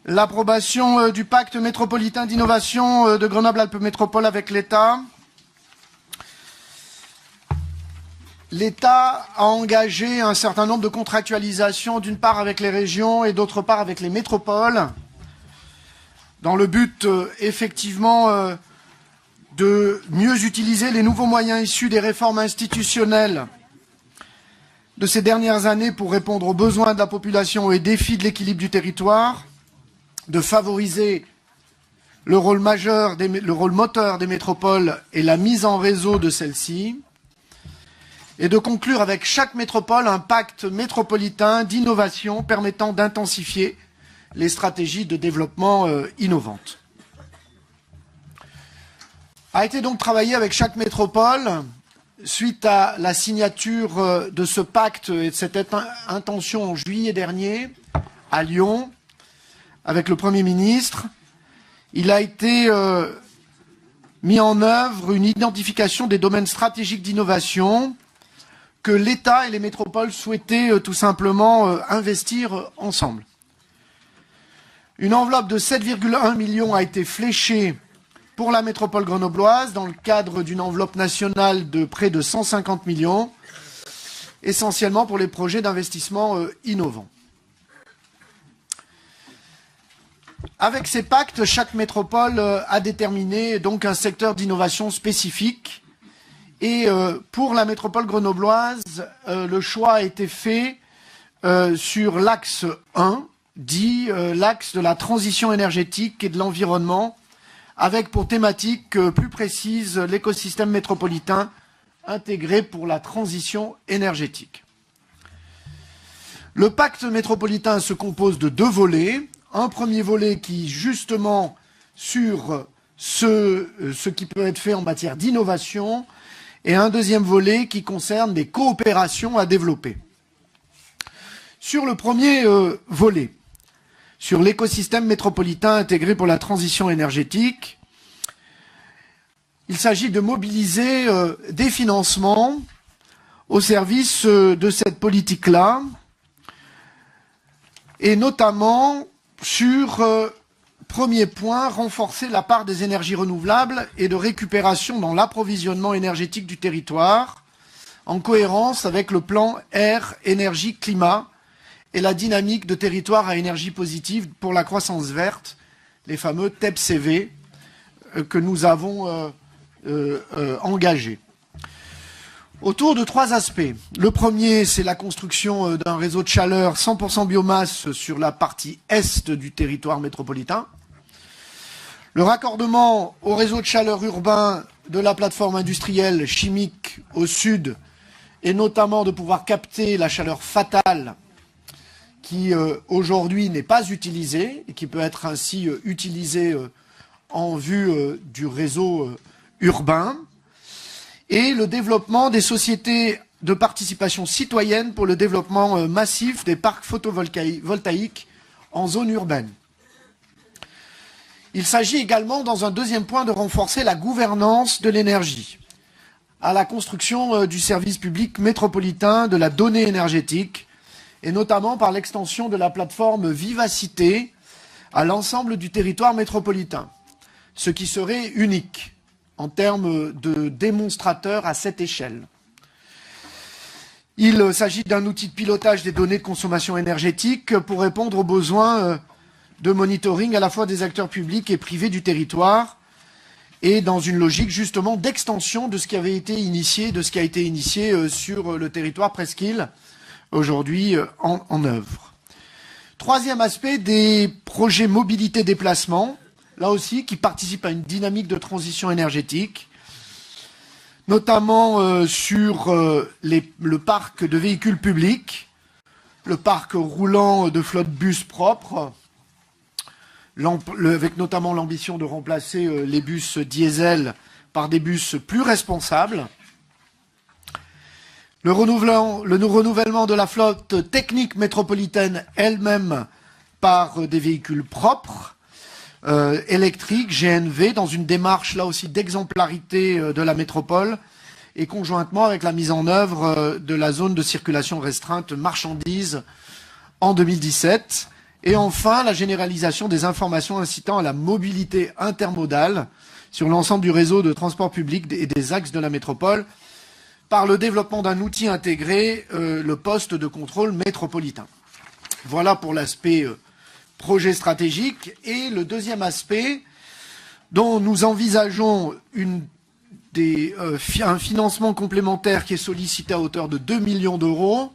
l'approbation du pacte métropolitain d'innovation de Grenoble-Alpes Métropole avec l'État. L'État a engagé un certain nombre de contractualisations, d'une part avec les régions et d'autre part avec les métropoles, dans le but effectivement de mieux utiliser les nouveaux moyens issus des réformes institutionnelles de ces dernières années pour répondre aux besoins de la population et aux défis de l'équilibre du territoire, de favoriser le rôle moteur des métropoles et la mise en réseau de celles-ci, et de conclure avec chaque métropole un pacte métropolitain d'innovation permettant d'intensifier les stratégies de développement innovantes. A été donc travaillé avec chaque métropole suite à la signature de ce pacte et de cette intention en juillet dernier à Lyon avec le Premier ministre. Il a été mis en œuvre une identification des domaines stratégiques d'innovation que l'État et les métropoles souhaitaient tout simplement investir ensemble. Une enveloppe de 7,1 millions a été fléchée pour la métropole grenobloise dans le cadre d'une enveloppe nationale de près de 150 millions, essentiellement pour les projets d'investissement innovants. Avec ces pactes, chaque métropole a déterminé donc un secteur d'innovation spécifique. Et pour la métropole grenobloise, le choix a été fait sur l'axe 1, dit l'axe de la transition énergétique et de l'environnement, avec pour thématique plus précise l'écosystème métropolitain intégré pour la transition énergétique. Le pacte métropolitain se compose de deux volets. Un premier volet qui, justement, sur ce qui peut être fait en matière d'innovation, et un deuxième volet qui concerne les coopérations à développer. Sur le premier volet, sur l'écosystème métropolitain intégré pour la transition énergétique, il s'agit de mobiliser des financements au service de cette politique-là, et notamment sur, premier point, renforcer la part des énergies renouvelables et de récupération dans l'approvisionnement énergétique du territoire, en cohérence avec le plan Air, Énergie, Climat et la dynamique de territoire à énergie positive pour la croissance verte, les fameux TEPCV que nous avons engagés. Autour de trois aspects. Le premier, c'est la construction d'un réseau de chaleur 100% biomasse sur la partie est du territoire métropolitain. Le raccordement au réseau de chaleur urbain de la plateforme industrielle chimique au sud, et notamment de pouvoir capter la chaleur fatale qui aujourd'hui n'est pas utilisée et qui peut être ainsi utilisée en vue du réseau urbain. Et le développement des sociétés de participation citoyenne pour le développement massif des parcs photovoltaïques en zone urbaine. Il s'agit également, dans un deuxième point, de renforcer la gouvernance de l'énergie, à la construction du service public métropolitain de la donnée énergétique, et notamment par l'extension de la plateforme Vivacité à l'ensemble du territoire métropolitain, ce qui serait unique en termes de démonstrateur à cette échelle. Il s'agit d'un outil de pilotage des données de consommation énergétique pour répondre aux besoins de monitoring à la fois des acteurs publics et privés du territoire et dans une logique justement d'extension de ce qui avait été initié, sur le territoire presqu'île, aujourd'hui en œuvre. Troisième aspect, des projets mobilité-déplacement, là aussi, qui participent à une dynamique de transition énergétique, notamment sur le parc de véhicules publics, le parc roulant de flotte bus propres, avec notamment l'ambition de remplacer les bus diesel par des bus plus responsables, le renouvellement de la flotte technique métropolitaine elle-même par des véhicules propres, électriques, GNV, dans une démarche là aussi d'exemplarité de la métropole, et conjointement avec la mise en œuvre de la zone de circulation restreinte marchandises en 2017, Et enfin, la généralisation des informations incitant à la mobilité intermodale sur l'ensemble du réseau de transport public et des axes de la métropole par le développement d'un outil intégré, le poste de contrôle métropolitain. Voilà pour l'aspect projet stratégique. Et le deuxième aspect, dont nous envisageons un financement complémentaire qui est sollicité à hauteur de 2 millions d'euros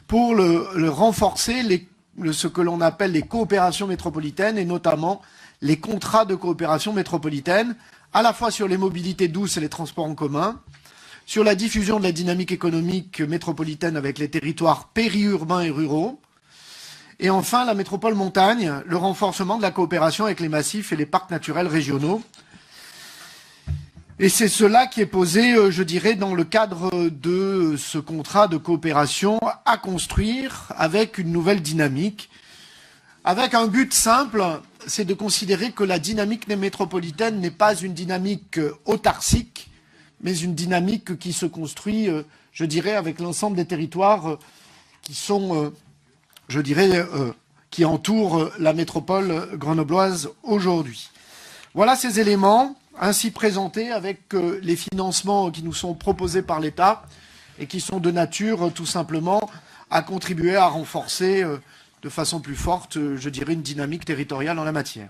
pour le renforcer ce que l'on appelle les coopérations métropolitaines et notamment les contrats de coopération métropolitaine, à la fois sur les mobilités douces et les transports en commun, sur la diffusion de la dynamique économique métropolitaine avec les territoires périurbains et ruraux, et enfin la métropole montagne, le renforcement de la coopération avec les massifs et les parcs naturels régionaux. Et c'est cela qui est posé, je dirais, dans le cadre de ce contrat de coopération à construire avec une nouvelle dynamique, avec un but simple, c'est de considérer que la dynamique métropolitaine n'est pas une dynamique autarcique, mais une dynamique qui se construit, je dirais, avec l'ensemble des territoires qui sont, je dirais, qui entourent la métropole grenobloise aujourd'hui. Voilà ces éléments ainsi présentés avec les financements qui nous sont proposés par l'État et qui sont de nature tout simplement à contribuer à renforcer de façon plus forte, je dirais, une dynamique territoriale en la matière.